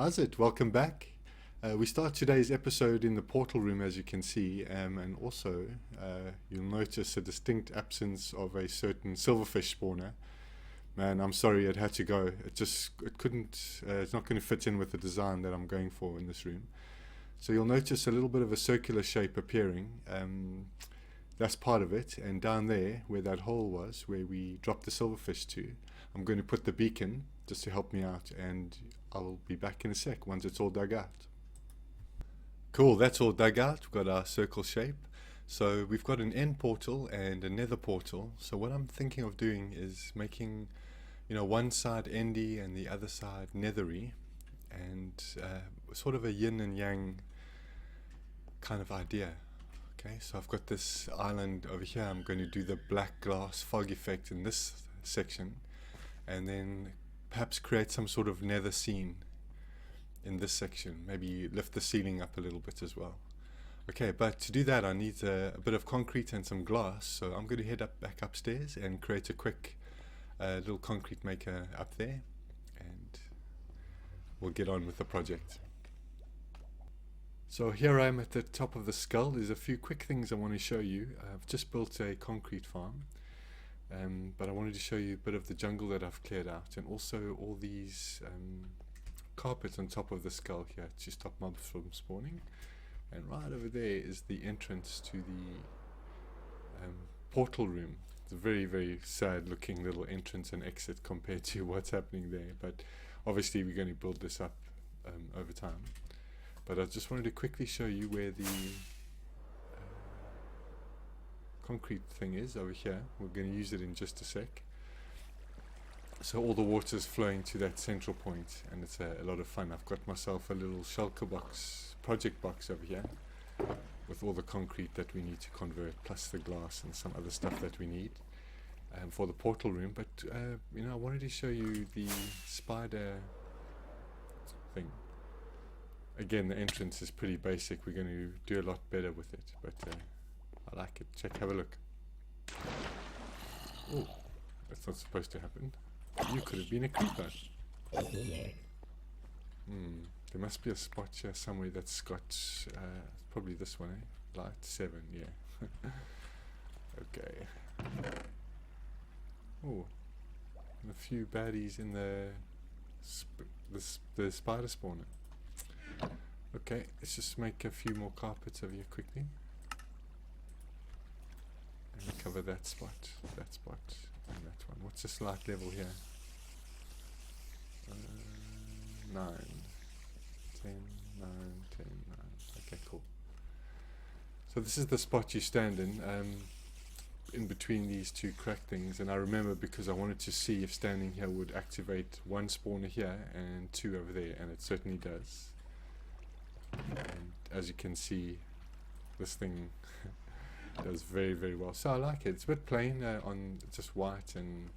How's it? Welcome back. We start today's episode in the portal room, as you can see, and also you'll notice a distinct absence of a certain silverfish spawner. Man, I'm sorry, it had to go. It couldn't, it's not going to fit in with the design that I'm going for in this room. So you'll notice a little bit of a circular shape appearing. That's part of it, and down there, where that hole was, where we dropped the silverfish to, I'm going to put the beacon just to help me out, and I'll be back in a sec once it's all dug out. Cool, that's all dug out. We've got our circle shape. So we've got an end portal and a nether portal. So what I'm thinking of doing is making, one side endy and the other side nethery, and sort of a yin and yang kind of idea. Okay, so I've got this island over here. I'm going to do the black glass fog effect in this section, and then perhaps create some sort of nether scene in this section. Maybe lift the ceiling up a little bit as well. Okay, but to do that I need a bit of concrete and some glass, so I'm going to head back upstairs and create a quick little concrete maker up there, and we'll get on with the project. So here I am at the top of the skull. There's a few quick things I want to show you. I've just built a concrete farm, but I wanted to show you a bit of the jungle that I've cleared out, and also all these carpets on top of the skull here to stop mobs from spawning. And right over there is the entrance to the portal room. It's a very, very sad looking little entrance and exit compared to what's happening there, but obviously we're going to build this up over time. But I just wanted to quickly show you where the concrete thing is over here. We're going to use it in just a sec. So all the water is flowing to that central point, and it's a lot of fun. I've got myself a little shulker box, project box over here, with all the concrete that we need to convert, plus the glass and some other stuff that we need for the portal room. But I wanted to show you the spider thing. Again, the entrance is pretty basic. We're going to do a lot better with it, but I like it. Have a look. Oh, that's not supposed to happen. You could have been a creeper. There must be a spot here somewhere that's got, probably this one, eh? Light 7, yeah. Okay. Oh, and a few baddies in the spider spawner. Okay, let's just make a few more carpets over here quickly. And cover that spot, and that one. What's this light level here? 9, 10, 9, 10, 9. Okay, cool. So this is the spot you stand in between these two crack things. And I remember because I wanted to see if standing here would activate one spawner here and 2 over there, and it certainly does. And as you can see, this thing does very, very well. So I like it. It's a bit plain on just white and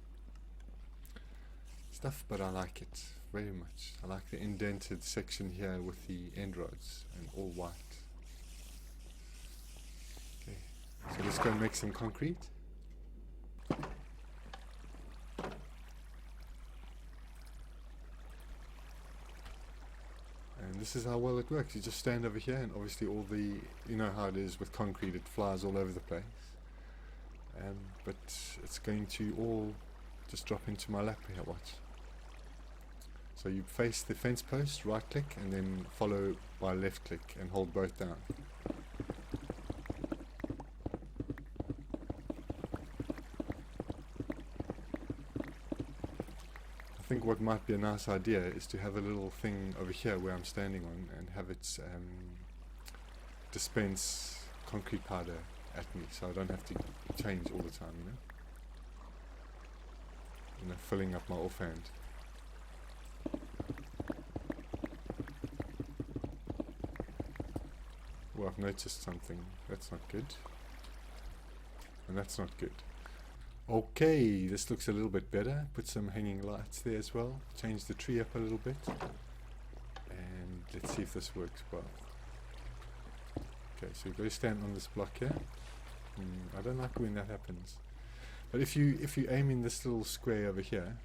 stuff, but I like it very much. I like the indented section here with the end rods and all white. Okay, so let's go and make some concrete. And this is how well it works. You just stand over here, and obviously all the, you know how it is with concrete, it flies all over the place. But it's going to all just drop into my lap here, watch. So you face the fence post, right click, and then follow by left click and hold both down. I think what might be a nice idea is to have a little thing over here where I'm standing on, and have it dispense concrete powder at me, so I don't have to change all the time, filling up my offhand. Well, I've noticed something. That's not good. And that's not good. Okay, this looks a little bit better. Put some hanging lights there as well. Change the tree up a little bit. And let's see if this works well. Okay, so you've got to stand on this block here. I don't like when that happens. But if you aim in this little square over here,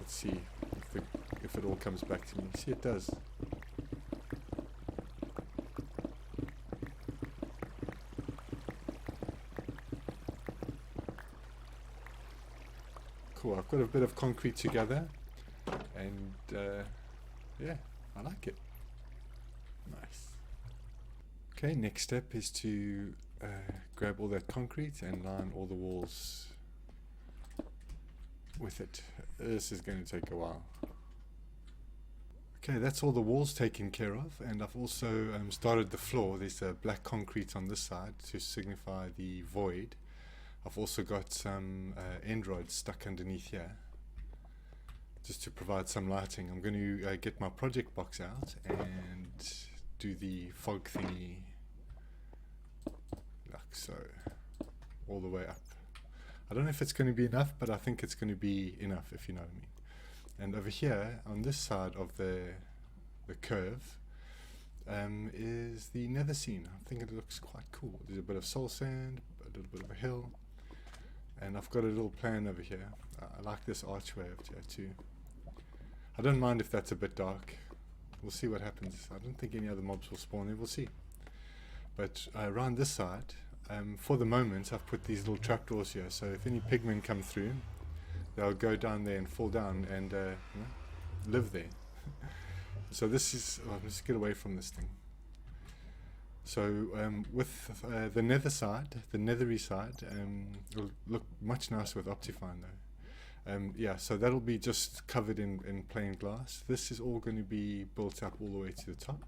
let's see if it all comes back to me. See, it does. Cool, I've got a bit of concrete together, and yeah, I like it. Nice. Okay, next step is to grab all that concrete and line all the walls with it. This is going to take a while. Okay, that's all the walls taken care of, and I've also started the floor. There's black concrete on this side to signify the void. I've also got some end rods stuck underneath here just to provide some lighting. I'm going to get my project box out and do the fog thingy like so, all the way up. I don't know if it's going to be enough, but I think it's going to be enough, if you know what I mean. And over here on this side of the curve is the nether scene. I think it looks quite cool. There's a bit of soul sand, a little bit of a hill, and I've got a little plan over here. I like this archway over here too. I don't mind if that's a bit dark. We'll see what happens. I don't think any other mobs will spawn there. We'll see. But around this side, for the moment, I've put these little trapdoors here. So if any pigmen come through, they'll go down there and fall down and you know, live there. So this is... Oh, let's get away from this thing. So with the nether side, the nethery side, it'll look much nicer with Optifine though. Yeah, so that'll be just covered in plain glass. This is all going to be built up all the way to the top,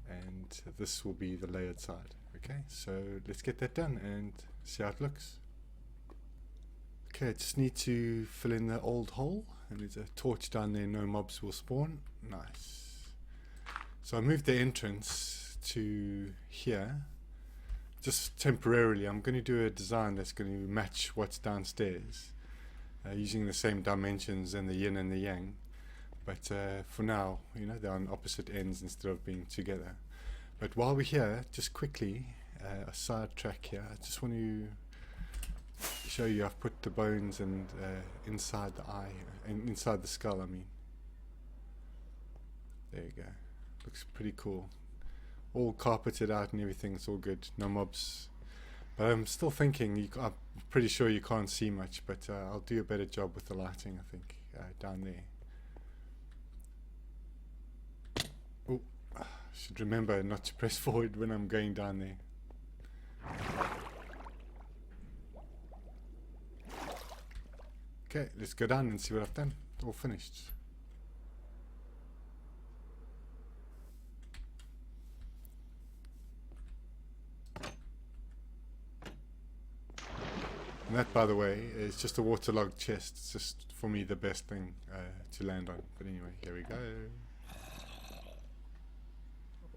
and this will be the layered side. Okay, so let's get that done and see how it looks. Okay, I just need to fill in the old hole, and there's a torch down there, no mobs will spawn. Nice. So I moved the entrance to here, just temporarily. I'm going to do a design that's going to match what's downstairs, using the same dimensions and the yin and the yang, but for now, you know, they're on opposite ends instead of being together. But while we're here, just quickly, a side track here, I just want to show you I've put the bones and inside the eye, and inside the skull, I mean. There you go. Looks pretty cool. All carpeted out and everything, it's all good, no mobs. But I'm still thinking, I'm pretty sure you can't see much, but I'll do a better job with the lighting, I think, down there. Oh, I should remember not to press forward when I'm going down there. Okay, let's go down and see what I've done. All finished. And that, by the way, is just a waterlogged chest. It's just, for me, the best thing to land on. But anyway, here we go.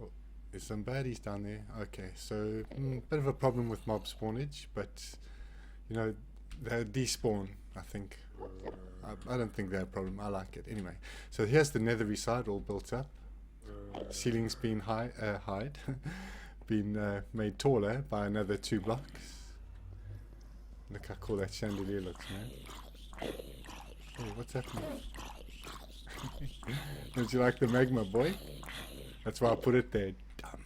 Oh, there's some baddies down there. Okay, so bit of a problem with mob spawnage, but you know, they despawn, I think. I don't think they're a problem. I like it. Anyway, so here's the nethery side all built up. Ceiling's been been made taller by another 2 blocks. Look how cool that chandelier looks, man. Oh, what's happening? Don't you like the magma, boy? That's why I put it there. Dumb.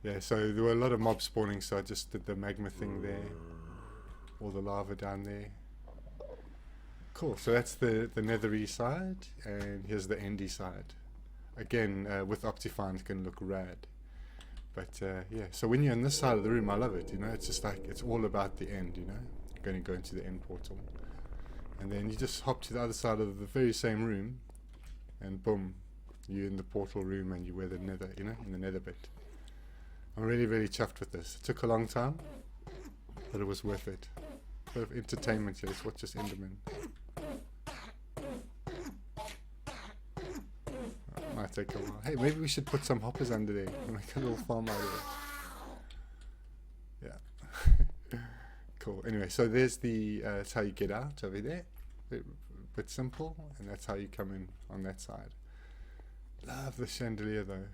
Yeah, so there were a lot of mobs spawning, so I just did the magma thing there. All the lava down there. Cool, so that's the nethery side, and here's the endy side. Again, with Optifine, it's going to look rad. But yeah, so when you're on this side of the room, I love it, you know, it's just like, it's all about the end, you know. You're going to go into the end portal. And then you just hop to the other side of the very same room, and boom, you're in the portal room and you wear the nether, you know, in the nether bit. I'm really, really chuffed with this. It took a long time, but it was worth it. A bit of entertainment here, let's watch this Enderman. Might take a while. Hey, maybe we should put some hoppers under there and make a little farm out of it. Yeah. Cool. Anyway, so there's the that's how you get out over there. Bit simple, and that's how you come in on that side. Love the chandelier though.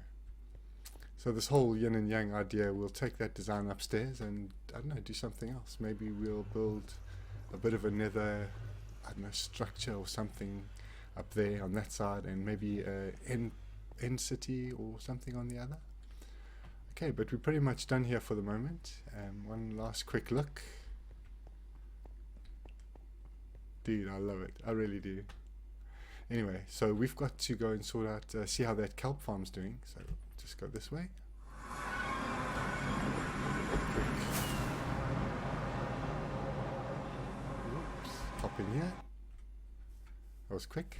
So this whole yin and yang idea, we'll take that design upstairs and, I don't know, do something else. Maybe we'll build a bit of a nether, I don't know, structure or something. up there on that side, and maybe N City or something on the other. Okay, but we're pretty much done here for the moment. One last quick look. Dude, I love it. I really do. Anyway, so we've got to go and sort out, see how that kelp farm's doing. So just go this way. Oops, hop in here. That was quick.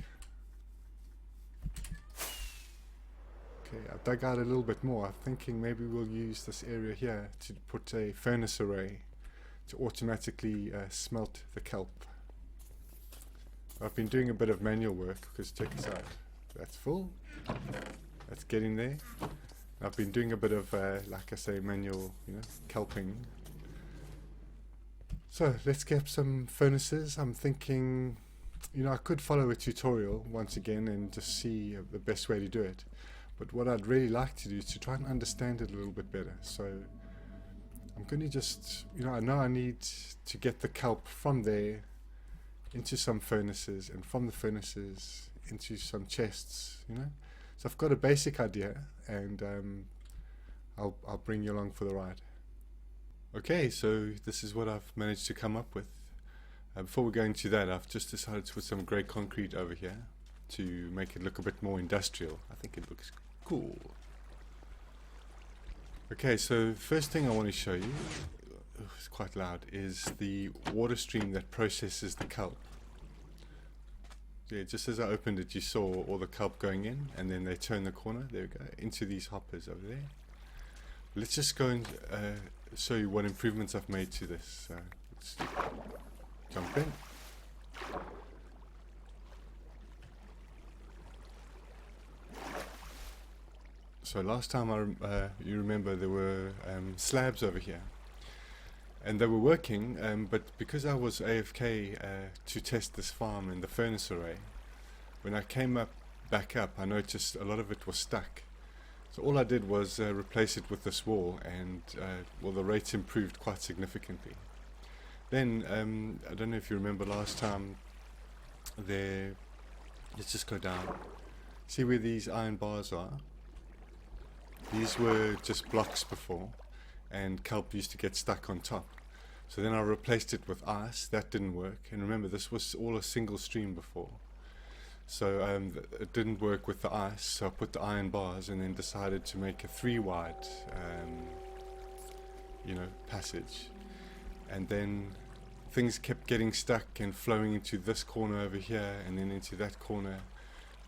Okay, I've dug out a little bit more. I'm thinking maybe we'll use this area here to put a furnace array to automatically smelt the kelp. I've been doing a bit of manual work because check this out. That's full. That's getting there. I've been doing a bit of, like I say, manual, kelping. So let's get some furnaces. I'm thinking, I could follow a tutorial once again and just see the best way to do it. But what I'd really like to do is to try and understand it a little bit better. So I'm going to just, I know I need to get the kelp from there into some furnaces, and from the furnaces into some chests, So I've got a basic idea, and I'll bring you along for the ride. Okay, so this is what I've managed to come up with. Before we go into that, I've just decided to put some grey concrete over here to make it look a bit more industrial. I think it looks cool. Okay, so first thing I want to show you, it's quite loud, is the water stream that processes the kelp. Yeah, just as I opened it, you saw all the kelp going in, and then they turn the corner, there we go, into these hoppers over there. Let's just go and show you what improvements I've made to this. Let's jump in. So last time you remember there were slabs over here, and they were working, but because I was AFK to test this farm in the furnace array, when I came back up, I noticed a lot of it was stuck. So all I did was replace it with this wall, and well, the rates improved quite significantly. Then I don't know if you remember last time there. Let's just go down. See where these iron bars are? These were just blocks before, and kelp used to get stuck on top. So then I replaced it with ice. That didn't work. And remember, this was all a single stream before. So it didn't work with the ice, so I put the iron bars and then decided to make a 3-wide passage. And then things kept getting stuck and flowing into this corner over here and then into that corner.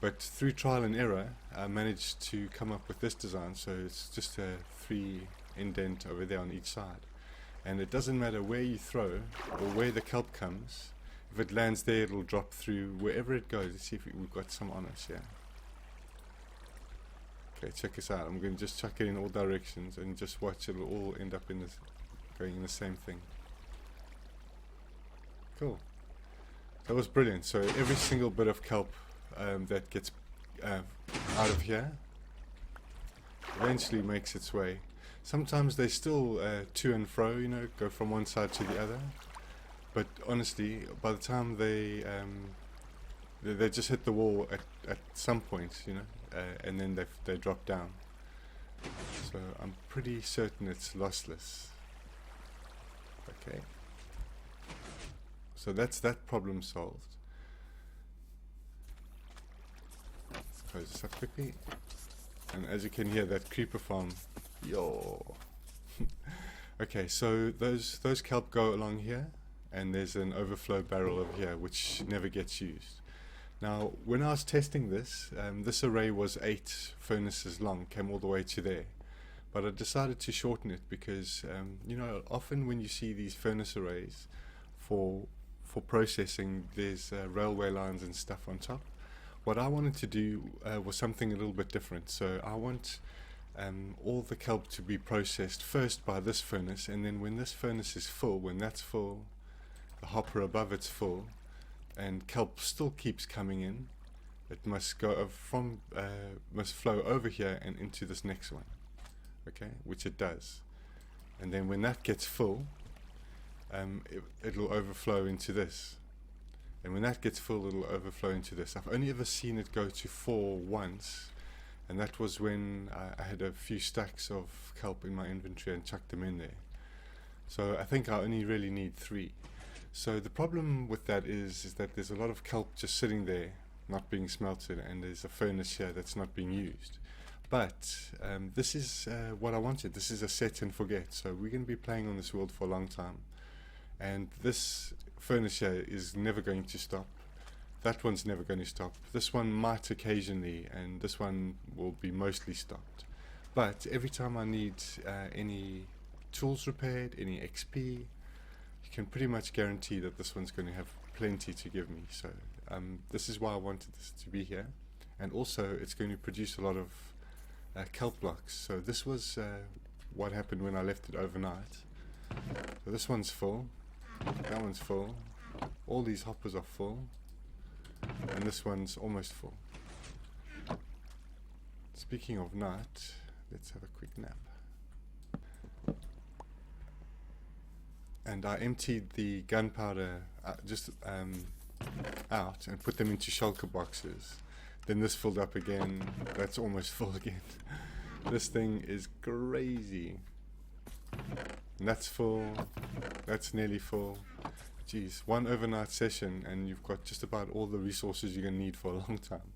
But through trial and error, I managed to come up with this design. So it's just a 3 indent over there on each side. And it doesn't matter where you throw or where the kelp comes. If it lands there, it'll drop through wherever it goes. Let's see if we've got some on us here. Okay, check this out. I'm going to just chuck it in all directions and just watch. It'll all end up in this, going in the same thing. Cool. That was brilliant. So every single bit of kelp that gets out of here eventually makes its way. Sometimes they still to and fro, go from one side to the other. But honestly, by the time they just hit the wall at some point, and then they drop down. So I'm pretty certain it's lossless. Okay. So that's that problem solved. Let's close this up quickly. And as you can hear, that creeper farm, yo. Okay, so those kelp go along here, and there's an overflow barrel over here which never gets used. Now, when I was testing this, this array was 8 furnaces long, came all the way to there. But I decided to shorten it because, often when you see these furnace arrays for processing, there's railway lines and stuff on top. What I wanted to do was something a little bit different. So I want all the kelp to be processed first by this furnace, and then when this furnace is full, when that's full, the hopper above it's full, and kelp still keeps coming in, it must go must flow over here and into this next one, okay, which it does. And then when that gets full, it'll overflow into this, And when that gets full, it'll overflow into this. I've only ever seen it go to 4 once, and that was when I had a few stacks of kelp in my inventory and chucked them in there. So I think I only really need 3. So the problem with that is that there's a lot of kelp just sitting there, not being smelted, and there's a furnace here that's not being used. But this is what I wanted. This is a set and forget. So we're going to be playing on this world for a long time. And this furnace here is never going to stop. That one's never going to stop. This one might occasionally, and this one will be mostly stopped. But every time I need any tools repaired, any XP, you can pretty much guarantee that this one's going to have plenty to give me. So this is why I wanted this to be here. And also it's going to produce a lot of kelp blocks. So this was what happened when I left it overnight. So this one's full, that one's full, all these hoppers are full, and this one's almost full. Speaking of night, let's have a quick nap. And I emptied the gunpowder out and put them into shulker boxes. Then this filled up again. That's almost full again. This thing is crazy. And that's full. That's nearly full. Geez, one overnight session and you've got just about all the resources you're going to need for a long time.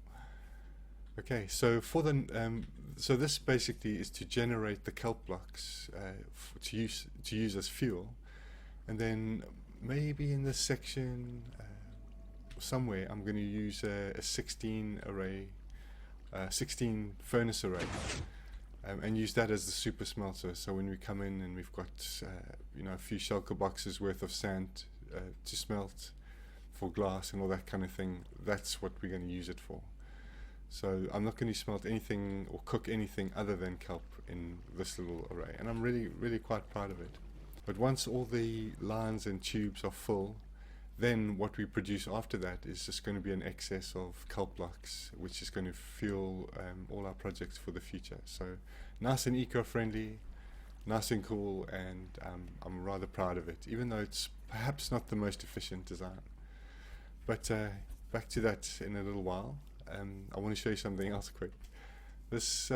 Okay, so for the so this basically is to generate the kelp blocks to use as fuel, and then maybe in this section somewhere I'm going to use a 16 furnace array, and use that as the super smelter. So when we come in and we've got a few shulker boxes worth of sand to smelt for glass and all that kind of thing, that's what we're going to use it for. So I'm not going to smelt anything or cook anything other than kelp in this little array, and I'm really quite proud of it. But once all the lines and tubes are full, then what we produce after that is just going to be an excess of kelp blocks, which is going to fuel all our projects for the future. So nice and eco-friendly, nice and cool, and I'm rather proud of it, even though it's perhaps not the most efficient design. But back to that in a little while. I want to show you something else quick. This,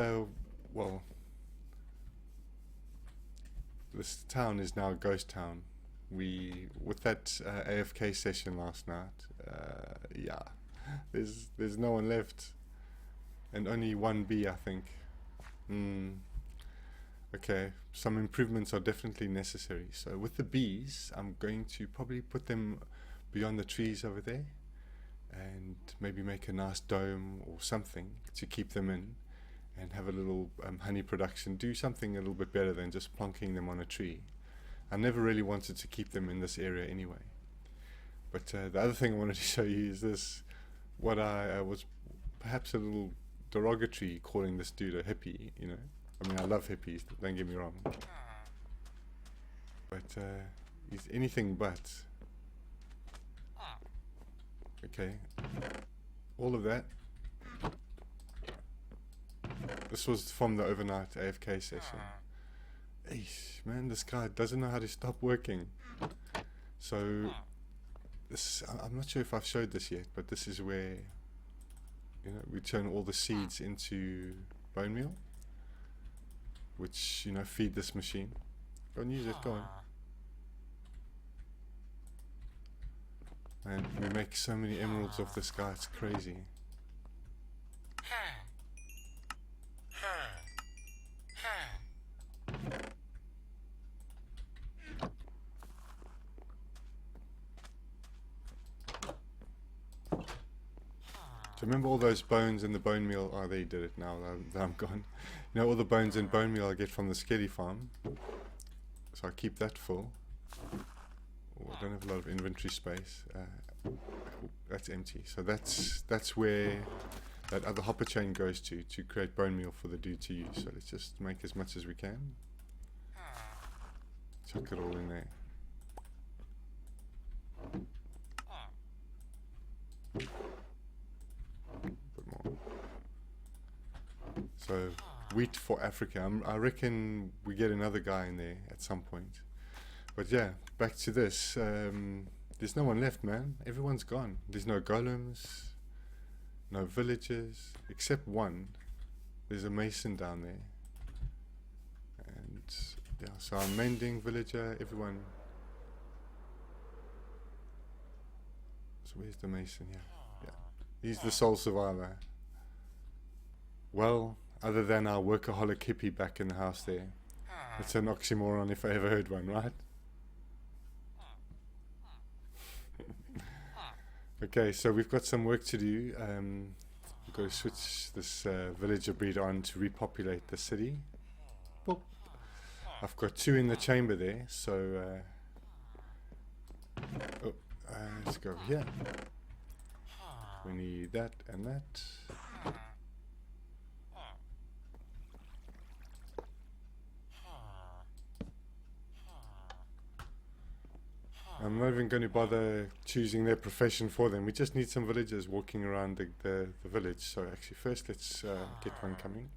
this town is now a ghost town. With that AFK session last night, yeah, there's no one left, and only one bee, I think. Okay, some improvements are definitely necessary. So with the bees, I'm going to probably put them beyond the trees over there, and maybe make a nice dome or something to keep them in, and have a little honey production. Do something a little bit better than just plonking them on a tree. I never really wanted to keep them in this area anyway. But the other thing I wanted to show you is this, what I was perhaps a little derogatory calling this dude a hippie, you know. I mean, I love hippies, don't get me wrong. But he's anything but. Okay, all of that. This was from the overnight AFK session. Eesh, man, this guy doesn't know how to stop working. So this, I'm not sure if I've showed this yet, but this is where we turn all the seeds into bone meal, which feed this machine. Go and use it, go on. And we make so many emeralds off this guy, it's crazy. Do you remember all those bones in the bone meal? Oh, they did it now that I'm gone. All the bones and bone meal I get from the Skelly farm. So I keep that full. Oh, I don't have a lot of inventory space. That's empty. So that's where that other hopper chain goes to create bone meal for the dude to use. So let's just make as much as we can. Chuck it all in there. So wheat for Africa. I reckon we get another guy in there at some point. But yeah, back to this. There's no one left, man. Everyone's gone. There's no golems, no villagers, except one. There's a mason down there. And yeah, so I'm mending, villager, everyone. So where's the mason? Yeah. He's the sole survivor. Well, other than our workaholic hippie back in the house there. It's an oxymoron if I ever heard one, right? Okay, so we've got some work to do. We've got to switch this villager breed on to repopulate the city. Boop. I've got 2 in the chamber there, so let's go here. We need that and that. I'm not even going to bother choosing their profession for them. We just need some villagers walking around the village. So actually first let's get one coming.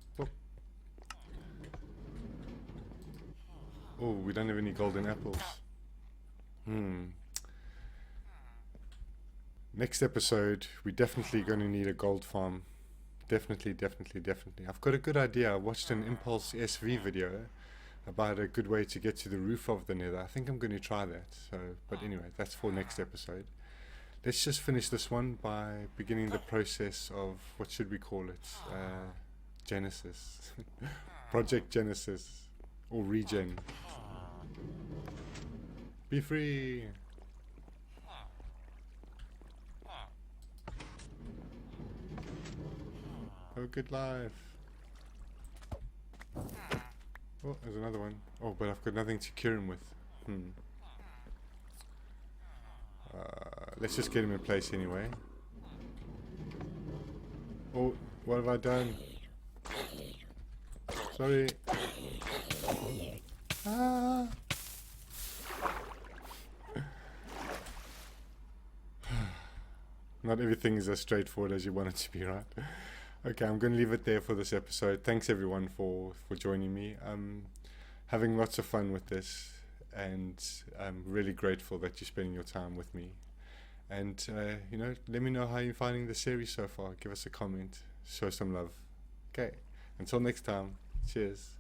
Oh, we don't have any golden apples. Next episode, we're definitely going to need a gold farm. Definitely. I've got a good idea. I watched an Impulse SV video about a good way to get to the roof of the nether. I think I'm going to try that. So, but anyway, that's for next episode. Let's just finish this one by beginning the process of, what should we call it? Genesis. Project Genesis. Or regen. Be free! Have a good life. Oh, there's another one. Oh, but I've got nothing to cure him with. Let's just get him in place anyway. Oh, what have I done? Sorry. Not everything is as straightforward as you want it to be, right? Okay, I'm going to leave it there for this episode. Thanks everyone for joining me. I'm having lots of fun with this, and I'm really grateful that you're spending your time with me. And, let me know how you're finding the series so far. Give us a comment. Show some love. Okay, until next time. Cheers.